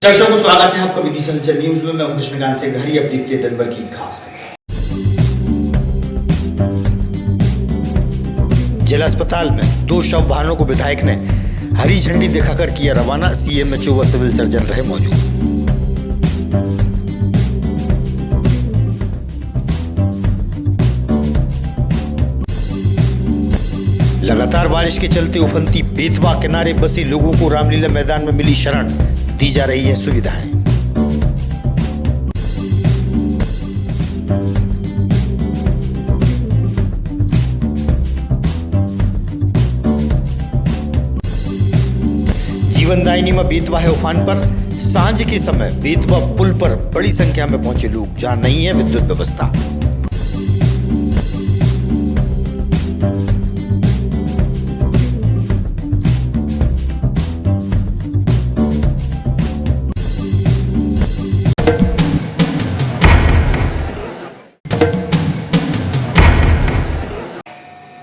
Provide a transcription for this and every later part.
दर्शकों को स्वागत है आपका विधि संचर न्यूज में। मैं हूं कृष्णकांत से घरी। अब देखते हैं दिन भर की खास खबरें। जिला अस्पताल में 2 शव वाहनों को विधायक ने हरी झंडी दिखाकर किया रवाना। सीएमएचओ व सिविल सर्जन रहे मौजूद। लगातार बारिश के चलते उफनती बेतवा किनारे बसे लोगों को रामलीला मैदान में मिली शरण, दी जा रही है सुविधाएं। जीवनदायिनी में बेतवा है उफान पर। सांझ के समय बेतवा पुल पर बड़ी संख्या में पहुंचे लोग, जहां नहीं है विद्युत व्यवस्था।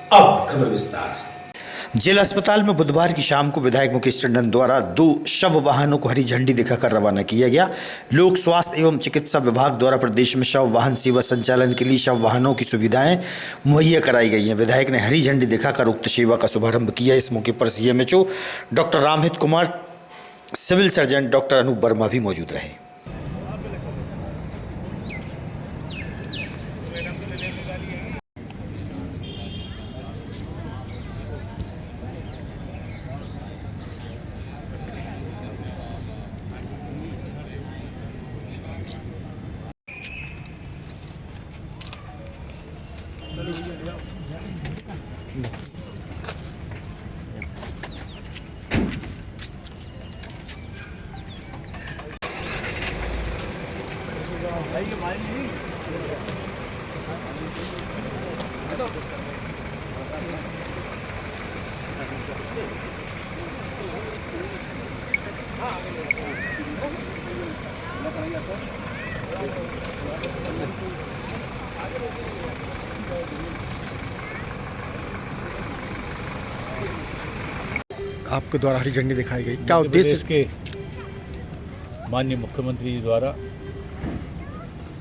अब खबर विस्तार से। जिला अस्पताल में बुधवार की शाम को विधायक मुकेश टंडन द्वारा 2 शव वाहनों को हरी झंडी दिखाकर रवाना किया गया। लोक स्वास्थ्य एवं चिकित्सा विभाग द्वारा प्रदेश में शव वाहन सेवा संचालन के लिए शव वाहनों की सुविधाएं मुहैया कराई गई हैं। विधायक ने हरी झंडी दिखाकर उक्त सेवा का शुभारंभ किया। इस मौके पर CMHO doctor Ramhit Kumar, civil surgeon doctor Anoop Verma भी मौजूद रहे। आपके द्वारा हरी झंडी दिखाई गई, क्या उद्देश्य? के माननीय मुख्यमंत्री जी द्वारा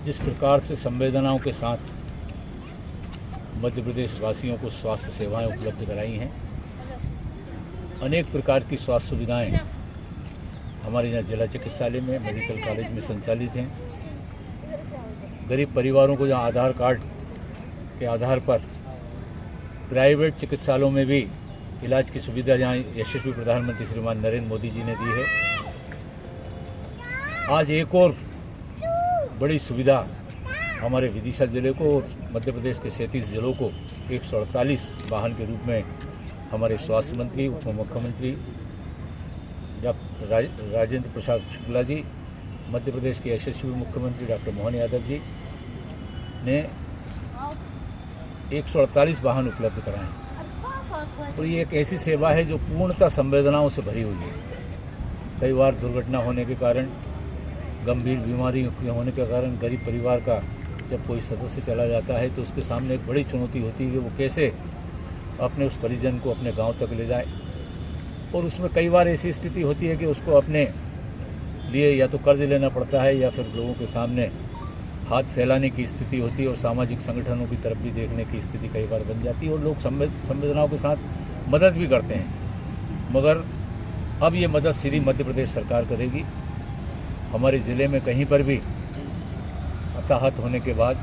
जिस प्रकार से संवेदनाओं के साथ मध्य प्रदेश वासियों को स्वास्थ्य सेवाएं उपलब्ध कराई हैं, अनेक प्रकार की स्वास्थ्य सुविधाएं हमारे यहाँ जिला चिकित्सालय में, मेडिकल कॉलेज में संचालित हैं। गरीब परिवारों को जहाँ आधार कार्ड के आधार पर प्राइवेट चिकित्सालयों में भी इलाज की सुविधा जहाँ यशस्वी प्रधानमंत्री श्रीमान नरेंद्र मोदी जी ने दी है, आज एक और बड़ी सुविधा हमारे विदिशा जिले को और मध्य प्रदेश के 37 जिलों को 148 वाहन के रूप में हमारे स्वास्थ्य मंत्री, उप मुख्यमंत्री डॉक्टर राजेंद्र प्रसाद शुक्ला जी, मध्य प्रदेश के यशस्वी मुख्यमंत्री डॉक्टर मोहन यादव जी ने 148 वाहन उपलब्ध कराए। और ये एक ऐसी सेवा है जो पूर्णतः संवेदनाओं से भरी हुई है। कई बार दुर्घटना होने के कारण, गंभीर बीमारी होने के कारण गरीब परिवार का जब कोई सदस्य चला जाता है तो उसके सामने एक बड़ी चुनौती होती है कि वो कैसे अपने उस परिजन को अपने गांव तक ले जाए। और उसमें कई बार ऐसी स्थिति होती है कि उसको अपने लिए या तो कर्ज लेना पड़ता है या फिर लोगों के सामने हाथ फैलाने की स्थिति होती है और सामाजिक संगठनों की तरफ भी देखने की स्थिति कई बार बन जाती है और लोग संवेदनाओं के साथ मदद भी करते हैं। मगर अब ये मदद सीधी मध्य प्रदेश सरकार करेगी। हमारे ज़िले में कहीं पर भी हताहत होने के बाद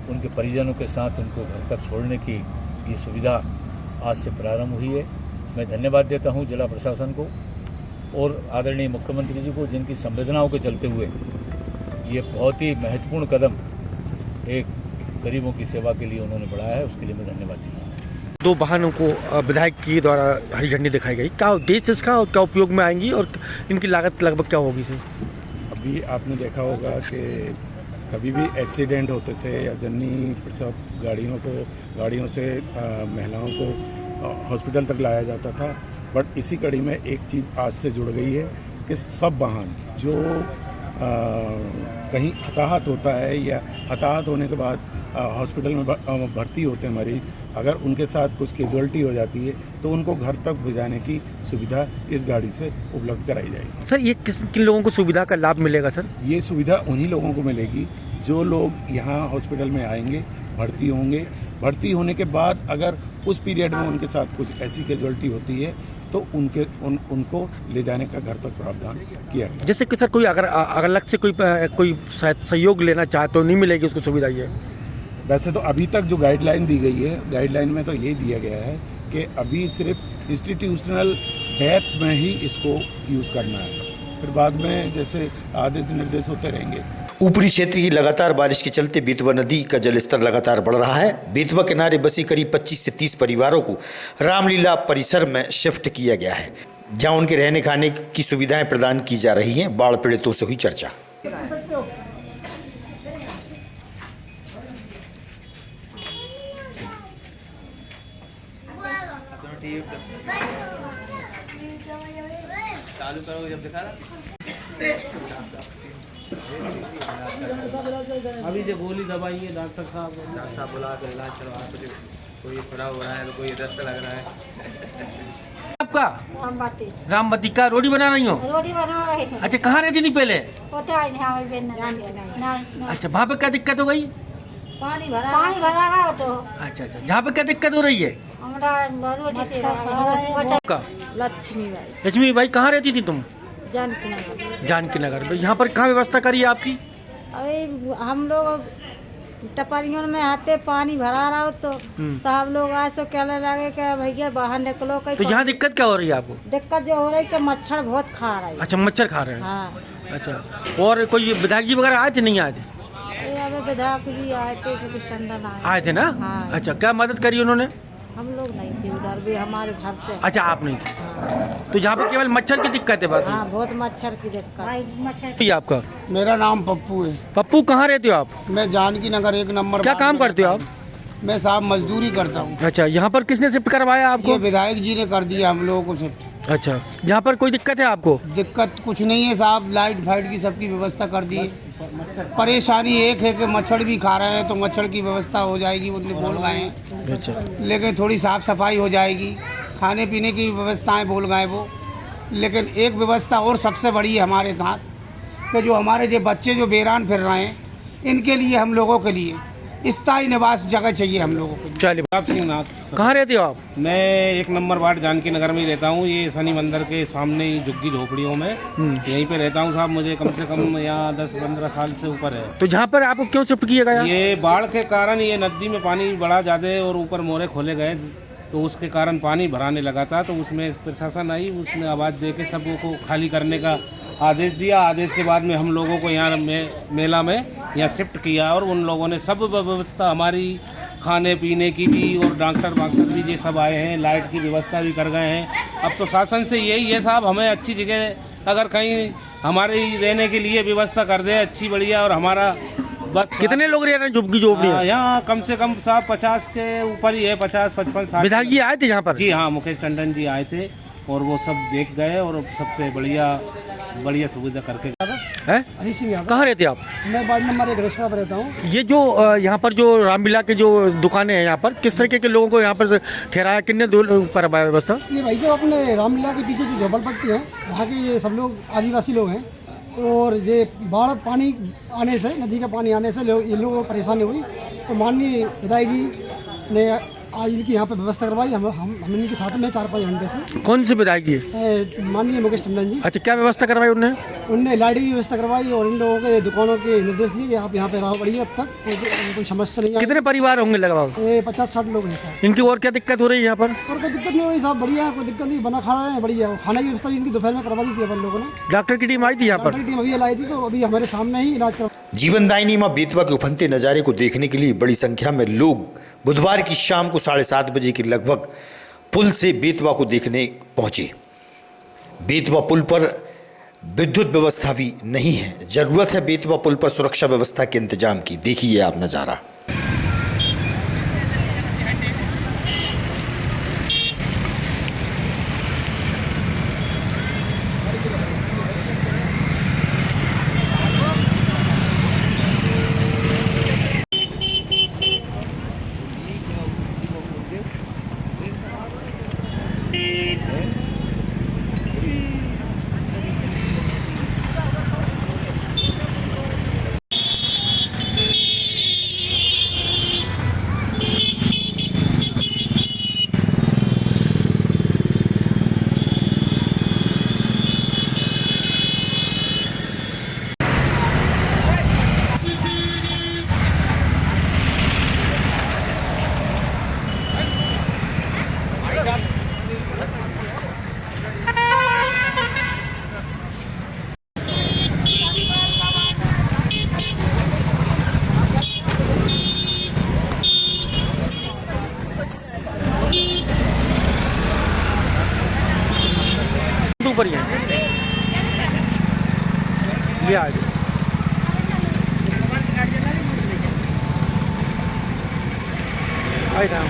उनके परिजनों के साथ उनको घर तक छोड़ने की ये सुविधा आज से प्रारंभ हुई है। मैं धन्यवाद देता हूँ जिला प्रशासन को और आदरणीय मुख्यमंत्री जी को, जिनकी संवेदनाओं के चलते हुए ये बहुत ही महत्वपूर्ण कदम एक गरीबों की सेवा के लिए उन्होंने बढ़ाया है। उसके लिए मैं धन्यवाद देता हूँ। 2 वाहनों को विधायक के द्वारा हरी झंडी दिखाई गई, क्या उद्देश्य इसका और क्या उपयोग में आएंगी और इनकी लागत लगभग क्या होगी सर? अभी आपने देखा होगा कि कभी भी एक्सीडेंट होते थे या जननी प्रसव गाड़ियों से महिलाओं को हॉस्पिटल तक लाया जाता था। बट इसी कड़ी में एक चीज़ आज से जुड़ गई है कि सब वाहन जो कहीं हताहत होता है या हताहत होने के बाद हॉस्पिटल में भर्ती होते हैं अगर उनके साथ कुछ कैजुअलिटी हो जाती है तो उनको घर तक भिजाने की सुविधा इस गाड़ी से उपलब्ध कराई जाएगी। सर ये किन लोगों को सुविधा का लाभ मिलेगा सर? ये सुविधा उन्हीं लोगों को मिलेगी जो लोग यहाँ हॉस्पिटल में आएंगे, भर्ती होंगे। भर्ती होने के बाद अगर उस पीरियड में उनके साथ कुछ ऐसी कैजुअलिटी होती है तो उनको ले जाने का घर तक प्रावधान किया गया। जैसे कि सर कोई अगर अलग से कोई सहयोग लेना चाहे तो नहीं मिलेगी उसको सुविधा ये? वैसे तो अभी तक जो गाइडलाइन दी गई है, गाइडलाइन में तो ये दिया गया है कि अभी सिर्फ इंस्टीट्यूशनल डेथ में ही इसको यूज़ करना है, फिर बाद में जैसे आदेश निर्देश होते रहेंगे। ऊपरी क्षेत्र की लगातार बारिश के चलते बेतवा नदी का जलस्तर लगातार बढ़ रहा है। बेतवा किनारे बसी करीब 25 से 30 परिवारों को रामलीला परिसर में शिफ्ट किया गया है, जहां उनके रहने खाने की सुविधाएं प्रदान की जा रही हैं। बाढ़ पीड़ितों से हुई चर्चा। चालू करो जब दिखा अभी जो गोली दवाई है डॉक्टर साहब बुला कर इलाज करवा, कोई खड़ा हो रहा है तो कोई दस्त लग रहा है। आपका रामबती का रोटी बना रही हो? रोटी बना रहे थे। अच्छा, कहाँ रहती थी पहले? अच्छा, वहाँ पे क्या दिक्कत हो गई? पानी भरा तो। अच्छा, यहाँ पे क्या दिक्कत हो रही है? लक्ष्मी भाई कहाँ रहती थी तुम? जानकी नगर। तो यहाँ पर कहाँ व्यवस्था करी है आपकी? अभी हम लोग टपरियों में आते पानी भरा रहा हो तो साहब लोग आए तो कहने लगे कि भैया बाहर निकलो। तो यहाँ दिक्कत क्या हो रही है आपको? दिक्कत जो हो रही है कि मच्छर बहुत खा रहा है। अच्छा, मच्छर खा रहे हैं। हाँ। अच्छा, और कोई विधायक जी वगैरह आए थे नहीं आज? विधायक भी आए थे, आए थे ना? हाँ। अच्छा, क्या मदद करी उन्होंने? हम लोग नहीं थे उधर, भी हमारे घर से। अच्छा, आप नहीं थे। तो यहाँ पर केवल मच्छर की दिक्कत है बस? हाँ, बहुत मच्छर की दिक्कत। आपका? मेरा नाम पप्पू है। पप्पू, कहाँ रहते हो आप? मैं जानकी नगर 1 नंबर। क्या काम करते हो आप? मैं साहब मजदूरी करता हूँ। अच्छा, यहाँ पर किसने शिफ्ट करवाया आपको? ये विधायक जी ने कर दिया हम लोगों को शिफ्ट। अच्छा, यहाँ पर कोई दिक्कत है आपको? दिक्कत कुछ नहीं है साहब, लाइट फाइट की सबकी व्यवस्था कर दी है। परेशानी एक है कि मच्छर भी खा रहे हैं, तो मच्छर की व्यवस्था हो जाएगी, उतने बोल गए हैं। अच्छा, लेकिन थोड़ी साफ सफाई हो जाएगी, खाने पीने की व्यवस्थाएं बोल गए वो। लेकिन एक व्यवस्था और सबसे बड़ी है हमारे साथ, कि जो हमारे जो बच्चे जो बेरान फिर रहे हैं, इनके लिए हम लोगों के लिए स्थायी निवास जगह चाहिए हम लोगों को। चलिए। कहाँ रहते हो आप? मैं 1 नंबर वार्ड जानकी नगर में ही रहता हूँ। ये शनि मंदिर के सामने ही झुग्गी झोपड़ियों में यहीं पे रहता हूँ साहब। मुझे कम से कम यहाँ 10-15 साल से ऊपर है। तो जहाँ पर आपको क्यों शिफ्ट किया गया? ये बाढ़ के कारण ये नदी में पानी बड़ा ज़्यादा है और ऊपर मोरे खोले गए, तो उसके कारण पानी भराने लगा था। तो उसमें प्रशासन आई, उसने आवाज़ दे के सबको को खाली करने का आदेश दिया। आदेश के बाद में हम लोगों को यहाँ मेला में यहाँ शिफ्ट किया और उन लोगों ने सब व्यवस्था हमारी खाने पीने की भी और डॉक्टर भी ये सब आए हैं, लाइट की व्यवस्था भी कर गए हैं। अब तो शासन से यही है साहब, हमें अच्छी जगह अगर कहीं हमारे रहने के लिए व्यवस्था कर दे अच्छी बढ़िया। और हमारा बस कितने लोग रह रहे हैं झुग्गी झोपड़ी? यहाँ कम से कम साहब 50 के ऊपर ही है, 50-55 साल। विधायक जी आए थे यहाँ पर? जी हाँ, मुकेश टंडन जी आए थे और वो सब देख गए और सबसे बढ़िया सुविधा करके। कहाँ रहते आप? मैं वार्ड नंबर 1 रेशमा पर रहता हूँ। ये जो यहाँ पर जो रामलीला के जो दुकानें हैं, यहाँ पर किस तरीके के लोगों को यहाँ पर ठहराया, कितने दूर करवाया व्यवस्था? ये भाई जो अपने रामलीला के पीछे जो झोपड़पट्टी है, वहाँ के ये सब लोग आदिवासी लोग हैं। और ये बाढ़ पानी आने से, नदी का पानी आने से ये लोगों को परेशानी हुई, तो माननीय विधायक जी ने आज इनकी यहाँ पे व्यवस्था करवाई। हम इनके साथ में 4-5 घंटे से। कौन से विधायक जी? माननीय मुकेश टंडन जी। अच्छा, क्या व्यवस्था करवाई उन्होंने? लाइट की व्यवस्था करवाई और इन लोगों के दुकानों के निर्देश दिए कि आप यहाँ पे रहो बढ़िया, अब तक कोई समस्या नहीं है। कितने परिवार होंगे लगभग? 50-60 लोग हैं साहब। इनकी और क्या दिक्कत हो रही है यहाँ पर? और कोई दिक्कत नहीं हो रही साहब, बढ़िया, कोई दिक्कत नहीं, बना खा रहे हैं बढ़िया। खाने की व्यवस्था इनकी दोपहर में करवा दी थी अपन लोगों ने। डॉक्टर की टीम आई थी यहाँ पर? टीम अभी लाई थी, तो अभी हमारे सामने ही इलाज कर। जीवनदायिनी मां बेतवा के उफनते नज़ारे को देखने के लिए बड़ी संख्या में लोग बुधवार की शाम को 7:30 बजे के लगभग पुल से बेतवा को देखने पहुंचे। बेतवा पुल पर विद्युत व्यवस्था भी नहीं है। जरूरत है बेतवा पुल पर सुरक्षा व्यवस्था के इंतजाम की। देखिए आप नज़ारा। ऊपर ही है ये आज आई राम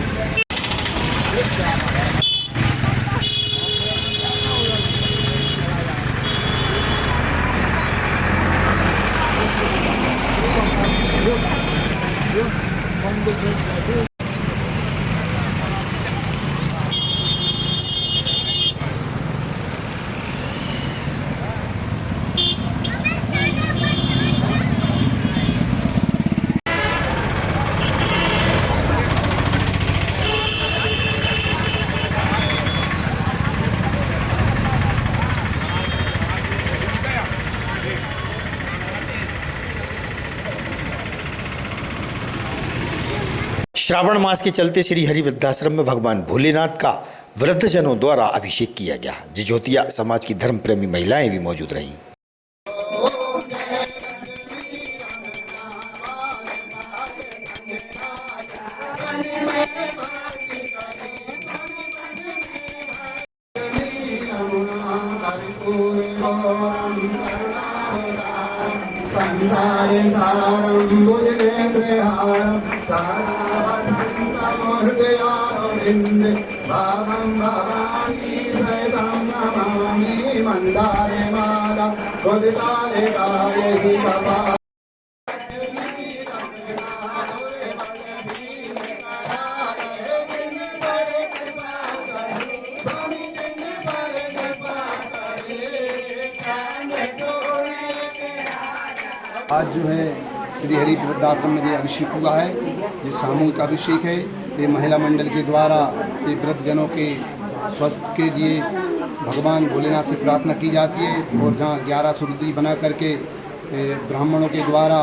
श्रावण मास के चलते श्री हरि वृद्धाश्रम में भगवान भोलेनाथ का वृद्धजनों द्वारा अभिषेक किया गया। जिजोतिया समाज की धर्म प्रेमी महिलाएं भी मौजूद रहीं। आज जो है श्री हरि वृद्धाश्रम में ये अभिषेक हुआ है, ये सामूहिक अभिषेक है। ये महिला मंडल के द्वारा ये वृद्धजनों के स्वास्थ्य के लिए भगवान भोलेनाथ से प्रार्थना की जाती है और जहाँ 11 सुरुद्री बना करके ब्राह्मणों के द्वारा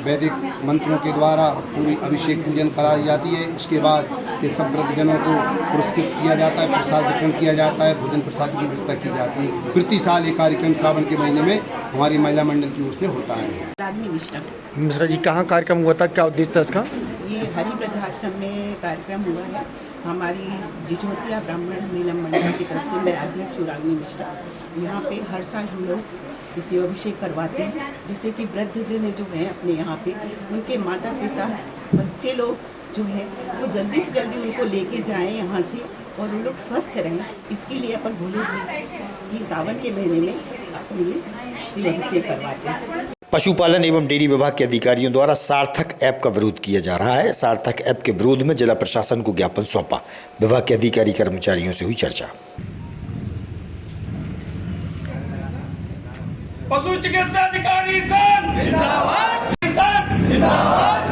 वैदिक मंत्रों के द्वारा पूरी अभिषेक पूजन कराई जाती है। इसके बाद ये सब वृद्धजनों को पुरस्कृत किया जाता है, प्रसाद वितरण किया जाता है, भोजन प्रसाद की व्यवस्था की जाती है। प्रति साल ये कार्यक्रम श्रावण के महीने में हमारी महिला मंडल की ओर से होता है। रागनी मिश्रा। मिश्रा जी, कहाँ कार्यक्रम हुआ था, क्या उद्देश्य था इसका? ये हरि वृद्धाश्रम में कार्यक्रम हुआ है। हमारी जिजोतिया ब्राह्मण महिला मंडल की तरफ से मैं अध्यक्ष रागनी मिश्रा। यहाँ पे हर साल हम लोग किसी अभिषेक करवाते हैं, जिससे कि वृद्धजन जो हैं अपने यहाँ पे उनके माता पिता बच्चे लोग जो है वो जल्दी से जल्दी उनको लेके जाएं यहाँ से और वो लोग स्वस्थ रहें। इसके लिए अपन भोले जी की सावन के महीने में अपने लिए अभिषेक करवाते हैं। पशुपालन एवं डेयरी विभाग के अधिकारियों द्वारा सार्थक ऐप का विरोध किया जा रहा है। सार्थक ऐप के विरोध में जिला प्रशासन को ज्ञापन सौंपा। विभाग के अधिकारी कर्मचारियों से हुई चर्चा। पशु चिकित्सा अधिकारी संघ जिंदाबाद, जिंदाबाद,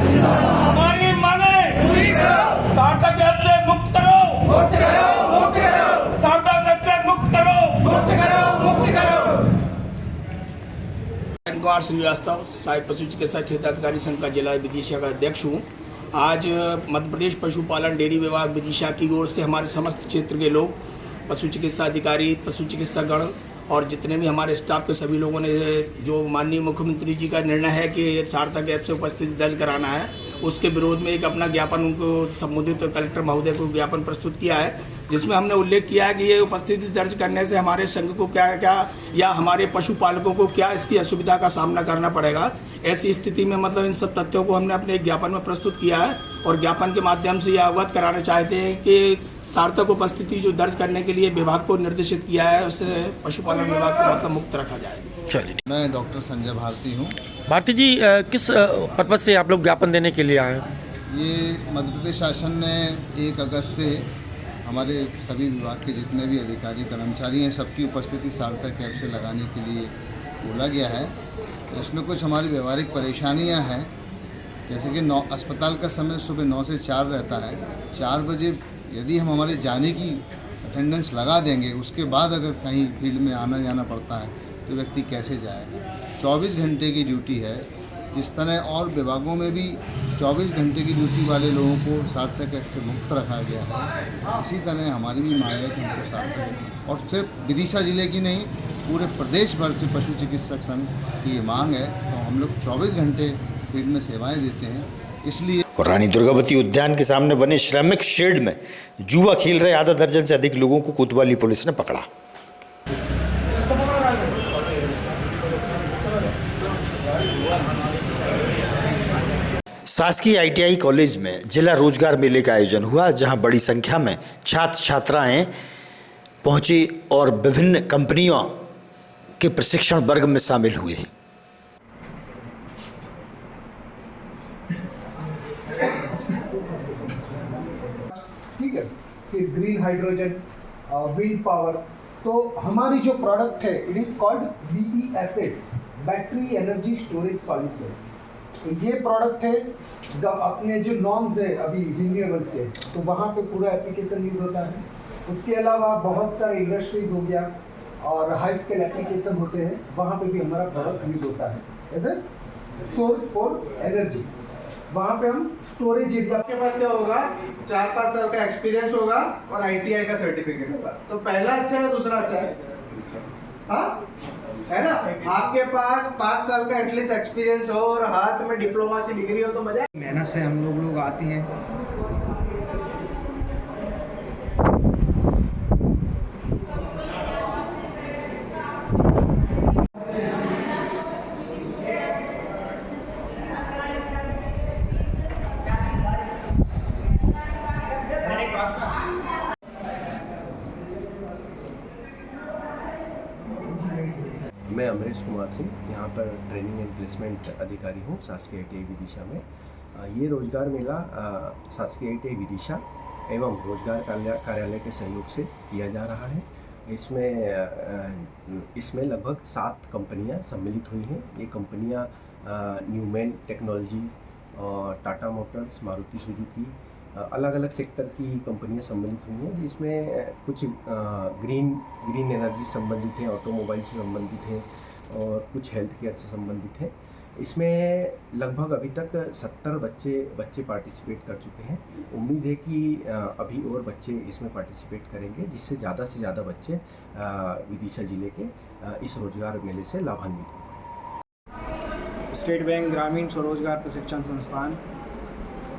हमारी मांगे पूरी करो। सार्थक ऐप से मुक्त करो, मुक्त करो, मुक्त करो। सार्थक ऐप से मुक्त करो, मुक्त करो, मुक्त करो। कुमार श्रीवास्तव, सहायक पशु चिकित्सा क्षेत्र अधिकारी संघ का जिला विदिशा का अध्यक्ष हूँ। आज मध्य प्रदेश पशुपालन डेयरी विभाग विदिशा की ओर से हमारे समस्त क्षेत्र के लोग, पशु चिकित्सा अधिकारी, पशु चिकित्सा गण और जितने भी हमारे स्टाफ के सभी लोगों ने जो माननीय मुख्यमंत्री जी का निर्णय है कि सार्थक ऐप से उपस्थिति दर्ज कराना है, उसके विरोध में एक अपना ज्ञापन उनको संबोधित कलेक्टर महोदय को ज्ञापन प्रस्तुत किया है, जिसमें हमने उल्लेख किया है कि ये उपस्थिति दर्ज करने से हमारे संघ को क्या क्या या हमारे पशुपालकों को क्या इसकी असुविधा का सामना करना पड़ेगा। ऐसी स्थिति में मतलब इन सब तथ्यों को हमने अपने ज्ञापन में प्रस्तुत किया है और ज्ञापन के माध्यम से यह अवगत कराना चाहते हैं कि सार्थक उपस्थिति जो दर्ज करने के लिए विभाग को निर्देशित किया है, उससे पशुपालन विभाग को मतलब मुक्त रखा जाए। चलिए, मैं डॉक्टर संजय भारती हूँ। भारती जी, किस पर्पज से आप लोग ज्ञापन देने के लिए आए? ये मध्य प्रदेश शासन ने 1 अगस्त से हमारे सभी विभाग के जितने भी अधिकारी कर्मचारी हैं सबकी उपस्थिति सार्थक कैब से लगाने के लिए बोला गया है। तो इसमें कुछ हमारी व्यवहारिक परेशानियां हैं, जैसे कि अस्पताल का समय सुबह 9 से 4 रहता है। 4 बजे यदि हम हमारे जाने की अटेंडेंस लगा देंगे, उसके बाद अगर कहीं फील्ड में आना जाना पड़ता है तो व्यक्ति कैसे जाएगा। 24 घंटे की ड्यूटी है, जिस तरह और विभागों में भी 24 घंटे की ड्यूटी वाले लोगों को सार्थक ऐप से मुक्त रखा गया है, इसी तरह हमारी भी मांग है कि हमको सार्थक, और सिर्फ विदिशा जिले की नहीं पूरे प्रदेश भर से पशु चिकित्सक संघ की ये मांग है। तो हम लोग 24 घंटे फील्ड में सेवाएं देते हैं, इसलिए। और रानी दुर्गावती उद्यान के सामने बने श्रमिक शेड में जुआ खेल रहे आधा दर्जन से अधिक लोगों को कोतवाली पुलिस ने पकड़ा। शासकीय ITI कॉलेज में जिला रोजगार मेले का आयोजन हुआ, जहां बड़ी संख्या में छात्र छात्राएं पहुंची और विभिन्न कंपनियों के प्रशिक्षण वर्ग में शामिल हुए। ठीक है, कि ग्रीन हाइड्रोजन, विंड पावर। तो हमारी जो प्रोडक्ट है it is called BESS, battery energy storage solution. ये प्रोडक्ट है अपने जो नॉर्म्स है अभी रिन्यूएबल्स के, तो वहाँ पे पूरा एप्लीकेशन यूज होता है। उसके अलावा बहुत सारे इंडस्ट्रीज हो गया और हाई स्केल एप्लीकेशन होते हैं, वहाँ पे भी हमारा प्रोडक्ट यूज होता है as a source for energy. वहाँ पे हम स्टोरेज एरिया। आपके पास क्या होगा, 4-5 साल का एक्सपीरियंस होगा और ITI का सर्टिफिकेट होगा, तो पहला अच्छा है दूसरा अच्छा है, हाँ है ना। आपके पास 5 साल का एटलीस्ट एक्सपीरियंस हो और हाथ में डिप्लोमा की डिग्री हो तो मजा। मेहनत से हम लोग आते हैं। मैं अमरीश कुमार सिंह, यहाँ पर ट्रेनिंग एंड प्लेसमेंट अधिकारी हूँ शासकीय ITI विदिशा में। ये रोजगार मेला शासकीय ITI विदिशा एवं रोजगार कार्यालय के सहयोग से किया जा रहा है। इसमें लगभग 7 कंपनियाँ सम्मिलित हुई हैं। ये कंपनियाँ न्यूमैन टेक्नोलॉजी और टाटा मोटर्स, मारुति सुजुकी, अलग अलग सेक्टर की कंपनियां सम्मिलित हुई हैं, जिसमें कुछ ग्रीन एनर्जी संबंधित हैं, ऑटोमोबाइल से संबंधित हैं और कुछ हेल्थ केयर से संबंधित हैं। इसमें लगभग अभी तक 70 बच्चे पार्टिसिपेट कर चुके हैं। उम्मीद है कि अभी और बच्चे इसमें पार्टिसिपेट करेंगे, जिससे ज़्यादा से ज़्यादा बच्चे विदिशा जिले के इस रोजगार मेले से लाभान्वित होंगे। स्टेट बैंक ग्रामीण स्वरोजगार प्रशिक्षण संस्थान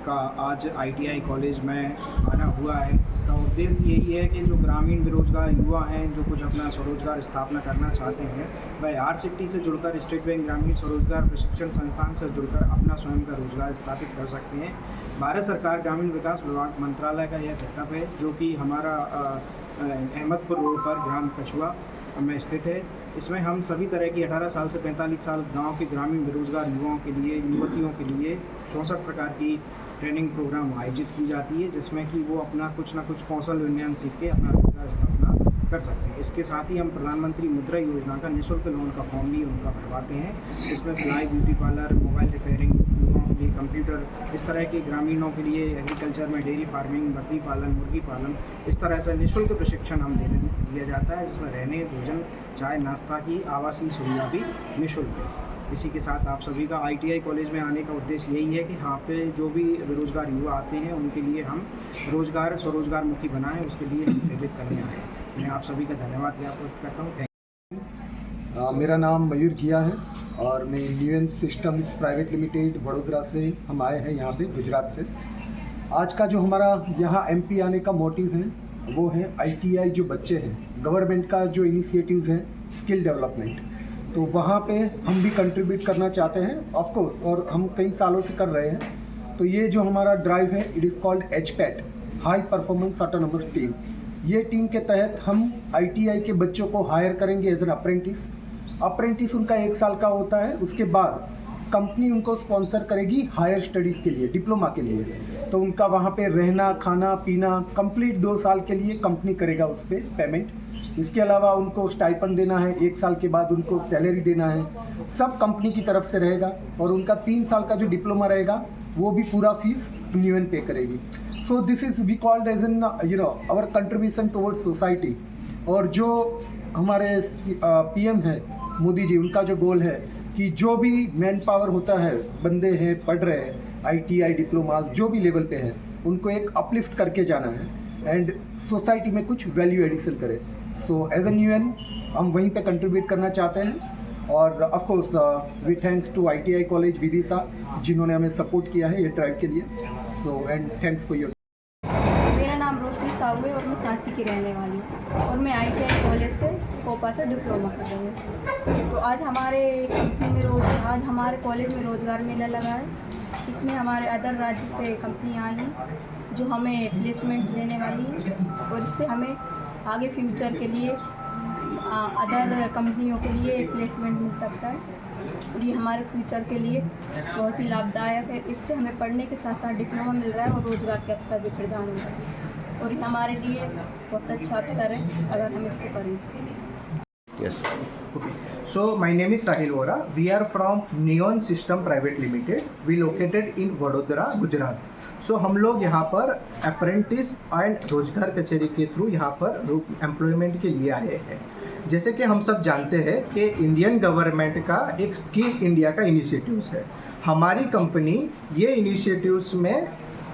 का आज ITI कॉलेज में आना हुआ है। इसका उद्देश्य यही है कि जो ग्रामीण बेरोजगार युवा हैं, जो कुछ अपना स्वरोजगार स्थापना करना चाहते हैं, वह RCT से जुड़कर स्टेट बैंक ग्रामीण स्वरोजगार प्रशिक्षण संस्थान से जुड़कर अपना स्वयं का रोजगार स्थापित कर सकते हैं। भारत सरकार ग्रामीण विकास विभाग मंत्रालय का यह सेटअप है, जो कि हमारा अहमदपुर रोड पर ग्राम कछुआ में स्थित है। इसमें हम सभी तरह की 18 साल से 45 साल गाँव के ग्रामीण बेरोजगार युवाओं के लिए, युवतियों के लिए 64 प्रकार की ट्रेनिंग प्रोग्राम आयोजित की जाती है, जिसमें कि वो अपना कुछ ना कुछ कौशल उन्नयन सीख के अपना रोजगार स्थापना कर सकते हैं। इसके साथ ही हम प्रधानमंत्री मुद्रा योजना का निःशुल्क लोन का फॉर्म भी उनका भरवाते हैं। इसमें सिलाई, ब्यूटी पार्लर, मोबाइल रिपेयरिंग, युवाओं के लिए कंप्यूटर, इस तरह के ग्रामीणों के लिए एग्रीकल्चर में डेयरी फार्मिंग, बकरी पालन, मुर्गी पालन, इस तरह से निःशुल्क प्रशिक्षण हम दिया जाता है, जिसमें रहने, भोजन, चाय, नाश्ता की आवासीय सुविधा भी निःशुल्क है। इसी के साथ आप सभी का ITI कॉलेज में आने का उद्देश्य यही है कि यहाँ पे जो भी बेरोजगार युवा आते हैं उनके लिए हम रोजगार स्वरोजगार मुखी बनाएं, उसके लिए हम प्रेरित करने आए हैं। मैं आप सभी का धन्यवाद ज्ञापित करता हूँ। Thank you. मेरा नाम मयूर किया है और मैं न्यूएन सिस्टम्स प्राइवेट लिमिटेड वडोदरा से हम आए हैं यहाँ पे गुजरात से। आज का जो हमारा यहाँ MP आने का मोटिव है वो है ITI जो बच्चे हैं, गवर्नमेंट का जो इनिशिएटिव्स हैं स्किल डेवलपमेंट, तो वहाँ पे हम भी कंट्रीब्यूट करना चाहते हैं ऑफ कोर्स, और हम कई सालों से कर रहे हैं। तो ये जो हमारा ड्राइव है it is called HPAT, high performance autonomous team. ये टीम के तहत हम ITI के बच्चों को हायर करेंगे एज एन अप्रेंटिस। उनका 1 साल का होता है, उसके बाद कंपनी उनको स्पॉन्सर करेगी हायर स्टडीज़ के लिए, डिप्लोमा के लिए। तो उनका वहाँ पे रहना, खाना पीना कंप्लीट 2 साल के लिए कंपनी करेगा उस पर पेमेंट। इसके अलावा उनको स्टाइपेंड देना है, 1 साल के बाद उनको सैलरी देना है, सब कंपनी की तरफ से रहेगा। और उनका 3 साल का जो डिप्लोमा रहेगा वो भी पूरा फीस न्यूएन पे करेगी। So this is we called as an our contribution towards society. और जो हमारे पीएम है मोदी जी, उनका जो गोल है कि जो भी मैन पावर होता है, बंदे हैं पढ़ रहे हैं, आईटीआई डिप्लोमास जो भी लेवल पे है, उनको एक अपलिफ्ट करके जाना है एंड सोसाइटी में कुछ वैल्यू एडिशन करे। सो एज एन यूएन हम वहीं पे कंट्रीब्यूट करना चाहते हैं। और of course we thanks to ITI college Vidisha जिन्होंने हमें सपोर्ट किया है ये ड्राइव के लिए। So and thanks for your. मेरा नाम रोशनी साहू है और मैं सांची की रहने वाली हूँ और मैं आईटीआई कॉलेज से कोपा से डिप्लोमा कर रही हूँ। तो आज हमारे कंपनी में आज हमारे कॉलेज में रोज़गार मेला लगा है। इसमें हमारे अदर राज्य से कंपनियाँ आई हैं जो हमें प्लेसमेंट देने वाली हैं और इससे हमें आगे फ्यूचर के लिए अदर कंपनियों के लिए प्लेसमेंट मिल सकता है और ये हमारे फ्यूचर के लिए बहुत ही लाभदायक है। इससे हमें पढ़ने के साथ साथ डिप्लोमा मिल रहा है और रोज़गार के अवसर भी प्रदान हो रहा है और ये हमारे लिए बहुत अच्छा अवसर है अगर हम इसको करें। Yes. So my name is Sahil Vora. We are from Neon System Private Limited. We located in Vadodara, Gujarat. So हम लोग यहाँ पर अप्रेंटिस एंड रोजगार कचहरी के थ्रू यहाँ पर एम्प्लॉयमेंट के लिए आए हैं। जैसे कि हम सब जानते हैं कि इंडियन गवर्नमेंट का एक स्किल इंडिया का इनिशिएटिव्स है। हमारी कंपनी ये इनिशिएटिव्स में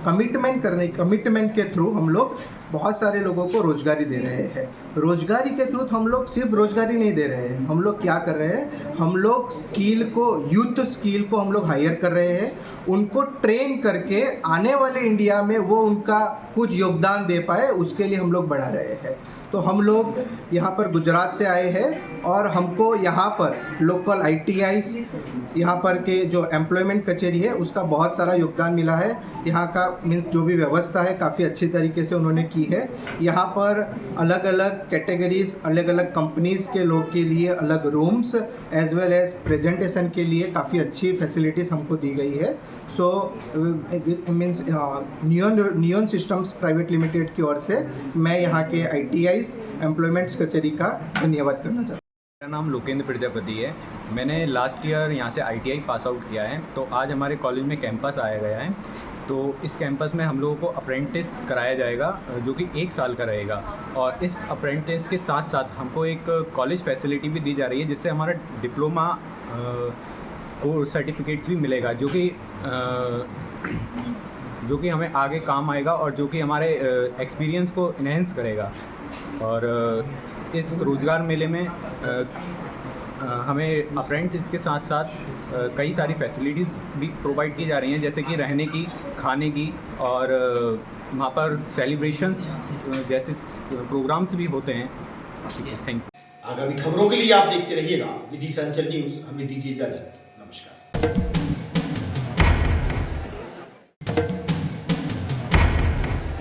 कमिटमेंट के थ्रू हम लोग बहुत सारे लोगों को रोजगारी दे रहे हैं। रोजगारी के थ्रू हम लोग सिर्फ रोजगारी नहीं दे रहे हैं, हम लोग क्या कर रहे हैं, हम लोग स्किल को, यूथ स्किल को हम लोग हायर कर रहे हैं, उनको ट्रेन करके आने वाले इंडिया में वो उनका कुछ योगदान दे पाए उसके लिए हम लोग बढ़ा रहे हैं। तो हम लोग यहाँ पर गुजरात से आए हैं और हमको यहाँ पर लोकल ITIs यहाँ पर के जो एम्प्लॉयमेंट कचहरी है उसका बहुत सारा योगदान मिला है। यहाँ का मीन्स जो भी व्यवस्था है काफ़ी अच्छी तरीके से उन्होंने की है। यहाँ पर अलग अलग कैटेगरीज, अलग अलग कंपनीज़ के लोग के लिए अलग rooms as well as presentation के लिए काफ़ी अच्छी फैसिलिटीज़ हमको दी गई है। So means Neon Systems Private Limited की ओर से मैं यहाँ के ITIs एम्प्लॉयमेंट्स कचहरी का धन्यवाद करना चाहता हूँ। मेरा नाम लोकेंद्र प्रजापति है। मैंने लास्ट ईयर यहाँ से ITI पास आउट किया है। तो आज हमारे कॉलेज में कैंपस आया गया है। तो इस कैंपस में हम लोगों को अप्रेंटिस कराया जाएगा जो कि 1 साल का रहेगा और इस अप्रेंटिस के साथ साथ हमको एक कॉलेज फैसिलिटी भी दी जा रही है जिससे हमारा डिप्लोमा कोर्स सर्टिफिकेट्स भी मिलेगा जो कि हमें आगे काम आएगा और जो कि हमारे एक्सपीरियंस को इन्हेंस करेगा। और इस रोज़गार मेले में हमें अप्रेंटिस के साथ साथ कई सारी फैसिलिटीज़ भी प्रोवाइड की जा रही हैं जैसे कि रहने की, खाने की और वहाँ पर सेलिब्रेशंस जैसे प्रोग्राम्स भी होते हैं। Thank you. आगामी खबरों के लिए आप देखते रहिएगा विदिशा अंचल न्यूज़। हमें दीजिए इजाज़त। नमस्कार।